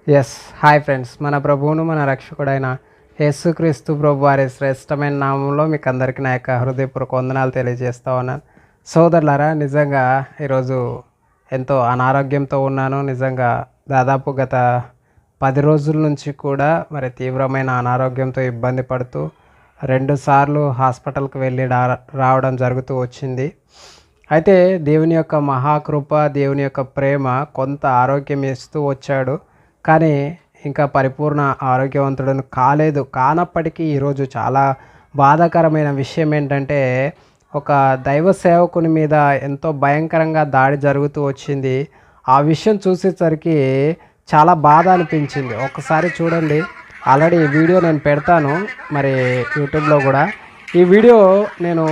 Yes hi friends, మన ప్రభువును మన రక్షకుడైన యేసుక్రీస్తు ప్రభు వారి శ్రేష్టమైన నామంలో మీకు అందరికీ నా యొక్క హృదయపూర్వక వందనాలు తెలియజేస్తా ఉన్నాను. సోదరులారా, నిజంగా ఈరోజు ఎంతో అనారోగ్యంతో ఉన్నాను. నిజంగా దాదాపు గత 10 రోజుల నుంచి కూడా మరి తీవ్రమైన అనారోగ్యంతో ఇబ్బంది పడుతూ 2 సార్లు హాస్పిటల్కి వెళ్ళి రావడం జరుగుతూ వచ్చింది. అయితే దేవుని యొక్క మహాకృప, దేవుని యొక్క ప్రేమ కొంత ఆరోగ్యం ఇస్తూ వచ్చాడు. కానీ ఇంకా పరిపూర్ణ ఆరోగ్యవంతుడను కానప్పటికీ ఈరోజు చాలా బాధాకరమైన విషయం ఏంటంటే, ఒక దైవ సేవకుని మీద ఎంతో భయంకరంగా దాడి జరుగుతూ వచ్చింది. ఆ విషయం చూసేసరికి చాలా బాధ అనిపించింది. ఒకసారి చూడండి, ఆల్రెడీ ఈ వీడియో నేను పెడతాను మరి యూట్యూబ్లో కూడా. ఈ వీడియో నేను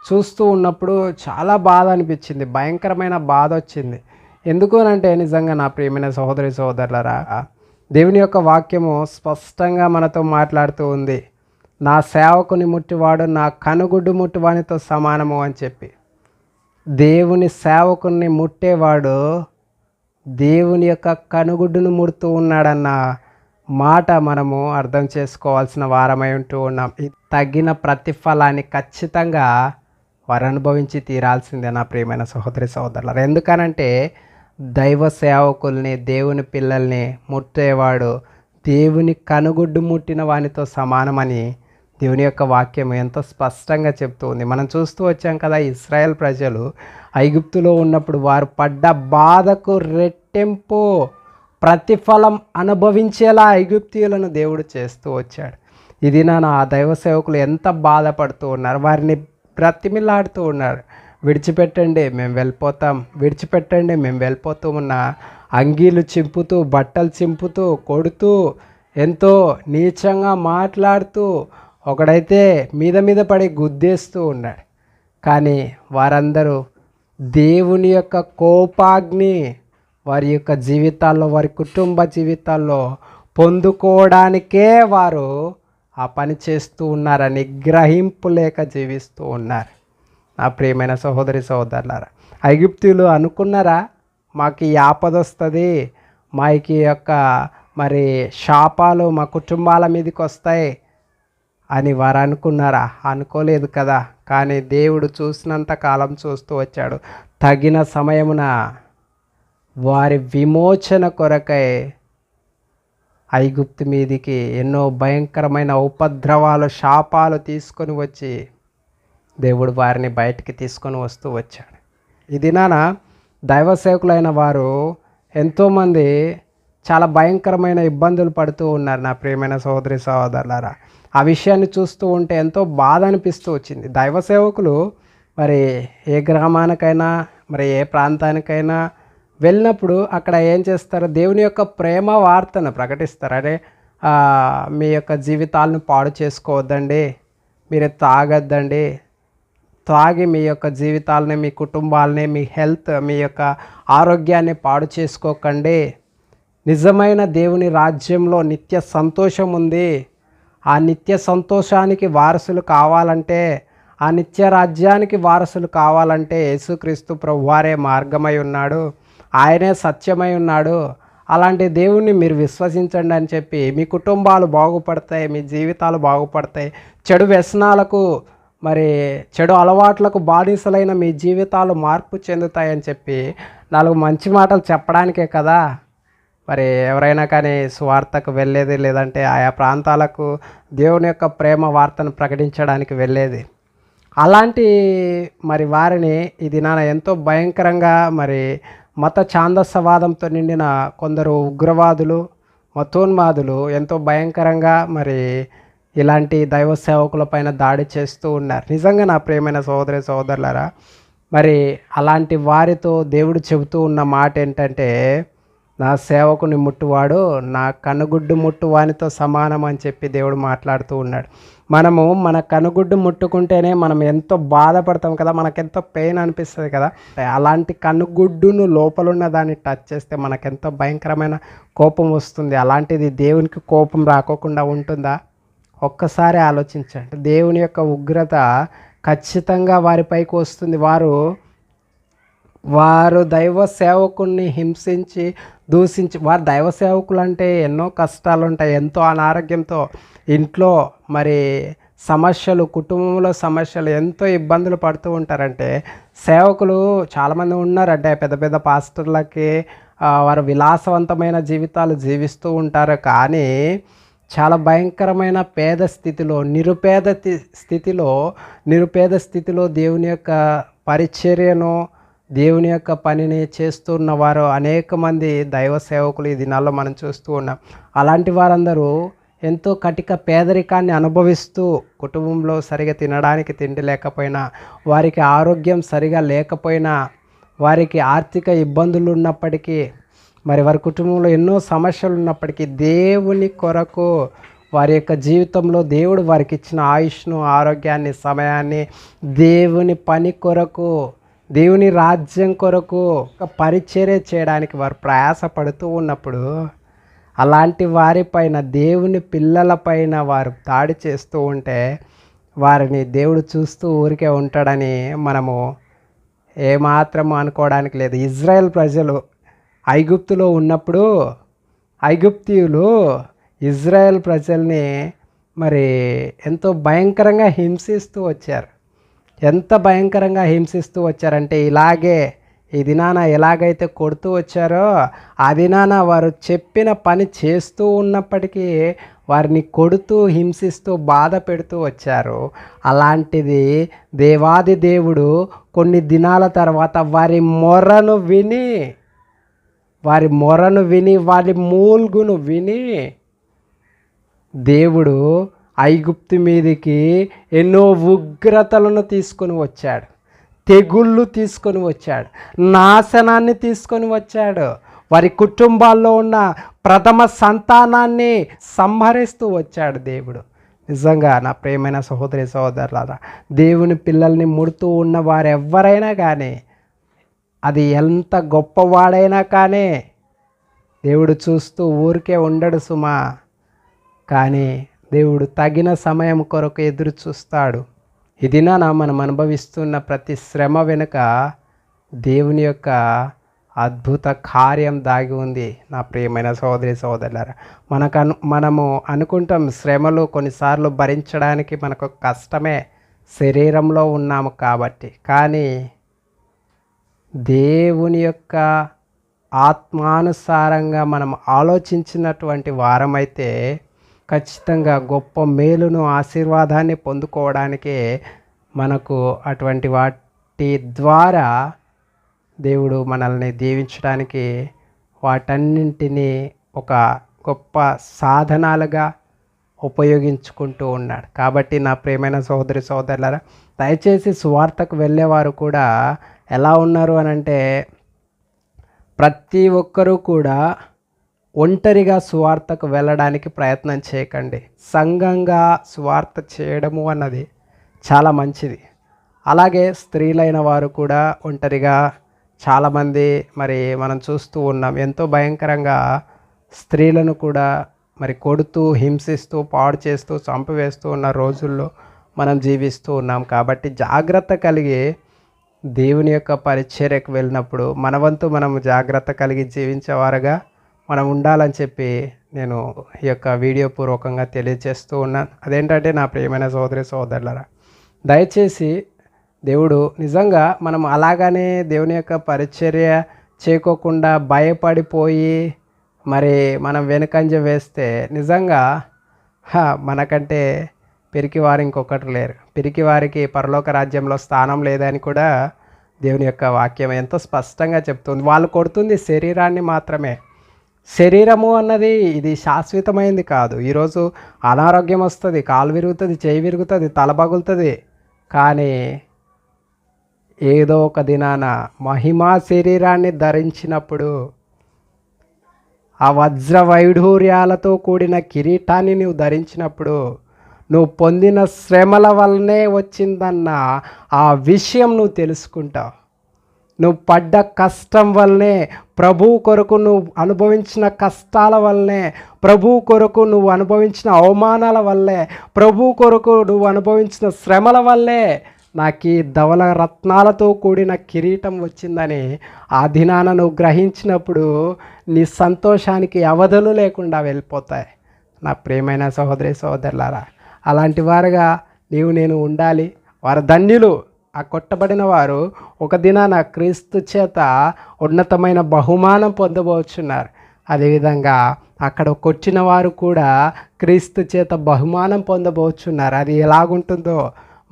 చూస్తూ ఉన్నప్పుడు చాలా బాధ అనిపించింది, భయంకరమైన బాధ వచ్చింది. ఎందుకు అంటే, నిజంగా నా ప్రియమైన సహోదరి సహోదరులరా, దేవుని యొక్క వాక్యము స్పష్టంగా మనతో మాట్లాడుతూ ఉంది. నా సేవకుని ముట్టివాడు నా కనుగుడ్డు ముట్టివానితో సమానము అని చెప్పి. దేవుని సేవకుని ముట్టేవాడు దేవుని యొక్క కనుగుడ్డును ముడుతూ ఉన్నాడన్న మాట మనము అర్థం చేసుకోవాల్సిన వారమై ఉంటూ ఉన్నాం. తగిన ప్రతిఫలాన్ని ఖచ్చితంగా వారు అనుభవించి తీరాల్సిందే నా ప్రియమైన సహోదరి సహోదరులారా. ఎందుకనంటే, దైవ సేవకుల్ని, దేవుని పిల్లల్ని ముట్టేవాడు దేవుని కనుగుడ్డు ముట్టిన వానితో సమానమని దేవుని యొక్క వాక్యం ఎంతో స్పష్టంగా చెప్తూ ఉంది. మనం చూస్తూ వచ్చాం కదా, ఇశ్రాయేల్ ప్రజలు ఐగుప్తులో ఉన్నప్పుడు వారు పడ్డ బాధకు రెట్టింపు ప్రతిఫలం అనుభవించేలా ఐగుప్తీయులను దేవుడు చేస్తూ వచ్చాడు. ఇది నా దైవ సేవకులు ఎంత బాధపడుతూ ఉన్నారు, వారిని బ్రతిమిలాడుతూ ఉన్నారు. విడిచిపెట్టండి, మేము వెళ్ళిపోతాం, విడిచిపెట్టండి, మేము వెళ్ళిపోతూ ఉన్న అంగీలు చింపుతూ, బట్టలు చింపుతూ, కొడుతూ, ఎంతో నీచంగా మాట్లాడుతూ, ఒకడైతే మీద పడి గుద్దేస్తూ ఉన్నాడు. కానీ వారందరూ దేవుని యొక్క కోపాగ్ని వారి యొక్క జీవితాల్లో, వారి కుటుంబ జీవితాల్లో పొందుకోవడానికే వారు ఆ పని చేస్తూ ఉన్నారని గ్రహింపు లేక జీవిస్తూ ఉన్నారు. నా ప్రియమైన సహోదరి సహోదరులారా, ఐగుప్తీయులు అనుకున్నారా, మాకు ఈ ఆపద వస్తుంది, మాకి యొక్క మరి శాపాలు మా కుటుంబాల మీదకి వస్తాయి అని వారు అనుకున్నారా? అనుకోలేదు కదా. కానీ దేవుడు చూసినంత కాలం చూస్తూ వచ్చాడు. తగిన సమయమున వారి విమోచన కొరకై ఐగుప్తు మీదికి ఎన్నో భయంకరమైన ఉపద్రవాలు, శాపాలు తీసుకొని వచ్చి దేవుడు వారిని బయటికి తీసుకొని వస్తూ వచ్చాడు. ఈ దినాన దైవ సేవకులైన వారు ఎంతోమంది చాలా భయంకరమైన ఇబ్బందులు పడుతూ ఉన్నారు. నా ప్రియమైన సహోదరి సహోదరులారా, ఆ విషయాన్ని చూస్తూ ఉంటే ఎంతో బాధ అనిపిస్తూ వచ్చింది. దైవ సేవకులు మరి ఏ గ్రామానికైనా, మరి ఏ ప్రాంతానికైనా వెళ్ళినప్పుడు అక్కడ ఏం చేస్తారు? దేవుని యొక్క ప్రేమ వార్తను ప్రకటిస్తారు. అరే, మీ యొక్క జీవితాలను పాడు చేసుకోవద్దండి, మీరు తాగొద్దండి, తాగి మీ యొక్క జీవితాలని, మీ కుటుంబాలని, మీ హెల్త్, మీ యొక్క ఆరోగ్యాన్ని పాడు చేసుకోకండి. నిజమైన దేవుని రాజ్యంలో నిత్య సంతోషం ఉంది. ఆ నిత్య సంతోషానికి వారసులు కావాలంటే, ఆ నిత్య రాజ్యానికి వారసులు కావాలంటే యేసుక్రీస్తు ప్రభువారే మార్గమై ఉన్నాడు, ఆయనే సత్యమై ఉన్నాడు. అలాంటి దేవుణ్ణి మీరు విశ్వసించండి అని చెప్పి మీ కుటుంబాలు బాగుపడతాయి, మీ జీవితాలు బాగుపడతాయి. చెడు వ్యసనాలకు, మరి చెడు అలవాట్లకు బానిసలైన మీ జీవితాలు మార్పు చెందుతాయని చెప్పి 4 మంచి మాటలు చెప్పడానికే కదా మరి ఎవరైనా కానీ సువార్తకు వెళ్ళేది, లేదంటే ఆయా ప్రాంతాలకు దేవుని యొక్క ప్రేమ వార్తను ప్రకటించడానికి వెళ్ళేది. అలాంటి మరి వారిని ఈ దినాన ఎంతో భయంకరంగా మరి మత ఛాందసవాదంతో నిండిన కొందరు ఉగ్రవాదులు, మతోన్మాదులు ఎంతో భయంకరంగా మరి ఇలాంటి దైవ సేవకుల పైన దాడి చేస్తూ ఉన్నారు. నిజంగా నా ప్రియమైన సహోదరి సహోదరులారా, మరి అలాంటి వారితో దేవుడు చెబుతూ ఉన్న మాట ఏంటంటే, నా సేవకుని ముట్టువాడు నా కనుగుడ్డు ముట్టువానితో సమానం అని చెప్పి దేవుడు మాట్లాడుతూ ఉన్నాడు. మనము మన కనుగుడ్డు ముట్టుకుంటేనే మనం ఎంతో బాధపడతాం కదా, మనకెంతో పెయిన్ అనిపిస్తుంది కదా. అలాంటి కనుగుడ్డును లోపలున్న దాన్ని టచ్ చేస్తే మనకెంతో భయంకరమైన కోపం వస్తుంది. అలాంటిది దేవునికి కోపం రాకోకుండా ఉంటుందా? ఒక్కసారి ఆలోచించండి. దేవుని యొక్క ఉగ్రత ఖచ్చితంగా వారిపైకి వస్తుంది. వారు వారు దైవ సేవకుల్ని హింసించి దూషించి, వారు దైవ సేవకులు అంటే ఎన్నో కష్టాలు ఉంటాయి, ఎంతో అనారోగ్యంతో ఇంట్లో మరి సమస్యలు, కుటుంబంలో సమస్యలు, ఎంతో ఇబ్బందులు పడుతూ ఉంటారంటే సేవకులు చాలామంది ఉన్నారంటే పెద్ద పెద్ద పాస్టర్లకి వారు విలాసవంతమైన జీవితాలు జీవిస్తూ ఉంటారు. కానీ చాలా భయంకరమైన పేద స్థితిలో, నిరుపేద స్థితిలో దేవుని యొక్క పరిచర్యను, దేవుని యొక్క పనిని చేస్తున్న వారు అనేక మంది దైవ సేవకులు ఈ దినాల్లో మనం చూస్తూ ఉన్నాం. అలాంటి వారందరూ ఎంతో కటిక పేదరికాన్ని అనుభవిస్తూ, కుటుంబంలో సరిగా తినడానికి తిండి లేకపోయినా, వారికి ఆరోగ్యం సరిగా లేకపోయినా, వారికి ఆర్థిక ఇబ్బందులు ఉన్నప్పటికీ, మరి వారి కుటుంబంలో ఎన్నో సమస్యలు ఉన్నప్పటికీ దేవుని కొరకు వారి యొక్క జీవితంలో దేవుడు వారికి ఇచ్చిన ఆయుష్ను, ఆరోగ్యాన్ని, సమయాన్ని దేవుని పని కొరకు, దేవుని రాజ్యం కొరకు పరిచర్య చేయడానికి వారు ప్రయాసపడుతూ ఉన్నప్పుడు అలాంటి వారిపైన, దేవుని పిల్లలపైన వారు దాడి చేస్తూ ఉంటే వారిని దేవుడు చూస్తూ ఊరికే ఉంటాడని మనము ఏమాత్రము అనుకోవడానికి లేదు. ఇజ్రాయెల్ ప్రజలు ఐగుప్తులో ఉన్నప్పుడు ఐగుప్తీయులు ఇజ్రాయెల్ ప్రజల్ని మరి ఎంతో భయంకరంగా హింసిస్తూ వచ్చారు. ఎంత భయంకరంగా హింసిస్తూ వచ్చారంటే ఇలాగే ఈ దినాన ఎలాగైతే కొడుతూ వచ్చారో ఆ దినాన వారు చెప్పిన పని చేస్తూ ఉన్నప్పటికీ వారిని కొడుతూ, హింసిస్తూ, బాధ పెడుతూ వచ్చారు. అలాంటిది దేవాది దేవుడు కొన్ని దినాల తర్వాత వారి మొరను విని, వారి మూల్గును విని దేవుడు ఐగుప్తు మీదికి ఎన్నో ఉగ్రతలను తీసుకొని వచ్చాడు, తెగుళ్ళు తీసుకొని వచ్చాడు, నాశనాన్ని తీసుకొని వచ్చాడు. వారి కుటుంబాల్లో ఉన్న ప్రథమ సంతానాన్ని సంహరిస్తూ వచ్చాడు దేవుడు. నిజంగా నా ప్రియమైన సహోదరి సహోదరులారా, దేవుని పిల్లల్ని ముడుతూ ఉన్న వారెవ్వరైనా కానీ, అది ఎంత గొప్పవాడైనా కానీ దేవుడు చూస్తూ ఊరికే ఉండడు సుమా. కానీ దేవుడు తగిన సమయం కొరకు ఎదురు చూస్తాడు. ఈ దినాన మనం అనుభవిస్తున్న ప్రతి శ్రమ వెనుక దేవుని యొక్క అద్భుత కార్యం దాగి ఉంది. నా ప్రియమైన సహోదరి సహోదరులారా, మనము అనుకుంటాం శ్రమలు కొన్నిసార్లు భరించడానికి మనకు కష్టమే, శరీరంలో ఉన్నాము కాబట్టి. కానీ దేవుని యొక్క ఆత్మానుసారంగా మనం ఆలోచించినటువంటి వారమైతే ఖచ్చితంగా గొప్ప మేలును, ఆశీర్వాదాన్ని పొందుకోవడానికే మనకు అటువంటి వాటి ద్వారా దేవుడు మనల్ని దీవించడానికి వాటన్నింటినీ ఒక గొప్ప సాధనాలుగా ఉపయోగించుకుంటూ ఉన్నాడు. కాబట్టి నా ప్రియమైన సహోదరి సహోదరులారా, దయచేసి సువార్తకు వెళ్ళేవారు కూడా ఎలా ఉన్నారు అనంటే, ప్రతి ఒక్కరూ కూడా ఒంటరిగా సువార్తకు వెళ్ళడానికి ప్రయత్నం చేయకండి. సంఘంగా సువార్త చేయడము అన్నది చాలా మంచిది. అలాగే స్త్రీలైన వారు కూడా ఒంటరిగా చాలామంది మరి మనం చూస్తూ ఉన్నాం. ఎంతో భయంకరంగా స్త్రీలను కూడా మరి కొడుతూ, హింసిస్తూ, పాడు చేస్తూ, చంపివేస్తూ ఉన్న రోజుల్లో మనం జీవిస్తూ ఉన్నాం. కాబట్టి జాగ్రత్త కలిగి దేవుని యొక్క పరిచర్యకు వెళ్ళినప్పుడు మన వంతు మనము జాగ్రత్త కలిగి జీవించేవారుగా మనం ఉండాలని చెప్పి నేను ఈ యొక్క వీడియో పూర్వకంగా తెలియజేస్తూ ఉన్నాను. అదేంటంటే నా ప్రియమైన సహోదరి సహోదరులారా, దయచేసి దేవుడు నిజంగా మనం అలాగనే దేవుని యొక్క పరిచర్య చేయకోకుండా భయపడిపోయి మరి మనం వెనుకంజ వేస్తే నిజంగా మనకంటే పిరికివారు ఇంకొకటి లేరు. పిరికివారికి పరలోక రాజ్యంలో స్థానం లేదని కూడా దేవుని యొక్క వాక్యం ఎంతో స్పష్టంగా చెప్తుంది. వాళ్ళు కొడుతుంది శరీరాన్ని మాత్రమే. శరీరము అన్నది ఇది శాశ్వతమైంది కాదు. ఈరోజు అనారోగ్యం వస్తుంది, కాలు విరుగుతుంది, చేయి విరుగుతుంది, తల పగులుతుంది. కానీ ఏదో ఒక దినాన మహిమా శరీరాన్ని ధరించినప్పుడు, ఆ వజ్ర వైఢూర్యాలతో కూడిన కిరీటాన్ని నువ్వు ధరించినప్పుడు, నువ్వు పొందిన శ్రమల వల్లనే వచ్చిందన్న ఆ విషయం నువ్వు తెలుసుకుంటావు. నువ్వు పడ్డ కష్టం వల్లనే, ప్రభువు కొరకు నువ్వు అనుభవించిన కష్టాల వల్లనే, ప్రభువు కొరకు నువ్వు అనుభవించిన అవమానాల వల్లే, ప్రభువు కొరకు నువ్వు అనుభవించిన శ్రమల వల్లే నాకు ఈ ధవల రత్నాలతో కూడిన కిరీటం వచ్చిందని ఆ దినాన నువ్వు గ్రహించినప్పుడు నీ సంతోషానికి అవధులు లేకుండా వెళ్ళిపోతాయి. నా ప్రియమైన సహోదరి సహోదరులారా, అలాంటి వారుగా నేను ఉండాలి. వారు ధన్యులు. ఆ కొట్టబడిన వారు ఒక దినాన క్రీస్తు చేత ఉన్నతమైన బహుమానం పొందబోచున్నారు. అదేవిధంగా అక్కడ కొట్టిన వారు కూడా క్రీస్తు చేత బహుమానం పొందబోచున్నారు. అది ఎలాగుంటుందో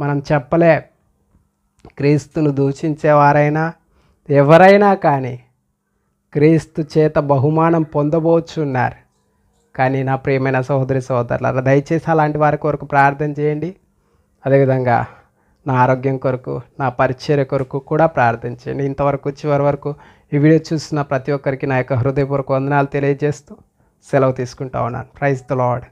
మనం చెప్పలే. క్రీస్తును దూషించేవారైనా ఎవరైనా కానీ క్రీస్తు చేత బహుమానం పొందబోచున్నారు. కానీ నా ప్రియమైన సహోదరి సహోదరులారా, దయచేసి అలాంటి వారి కొరకు ప్రార్థన చేయండి. అదేవిధంగా నా ఆరోగ్యం కొరకు, నా పరిచర్య కొరకు కూడా ప్రార్థన చేయండి. ఇంతవరకు చివరి వరకు ఈ వీడియో చూసిన ప్రతి ఒక్కరికి నా యొక్క హృదయపూర్వక వందనాలు తెలియజేస్తూ సెలవు తీసుకుంటా ఉన్నాను. Praise the lord.